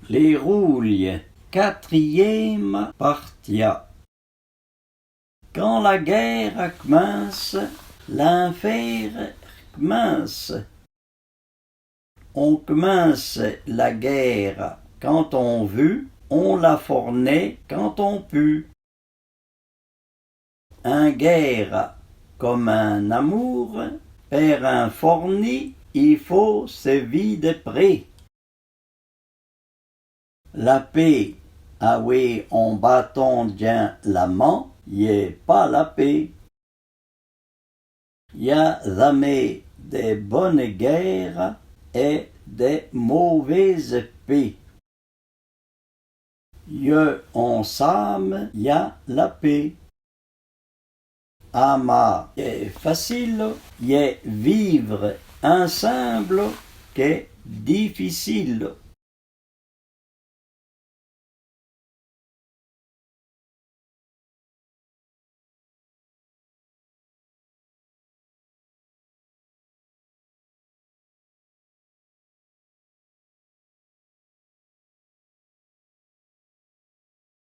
Les rouilles, quatrième partia. Quand la guerre commence, l'enfer commence. On commence la guerre quand on veut, on la fournait quand on put. Un guerre comme un amour, perd un fourni, il faut se vide près. La paix, ah oui, on bâton bien la main, y est pas la paix. Y a jamais des bonnes guerres et des mauvaises paix. Y ensemble, y a la paix. Ama est facile, y est vivre ensemble qu'est difficile.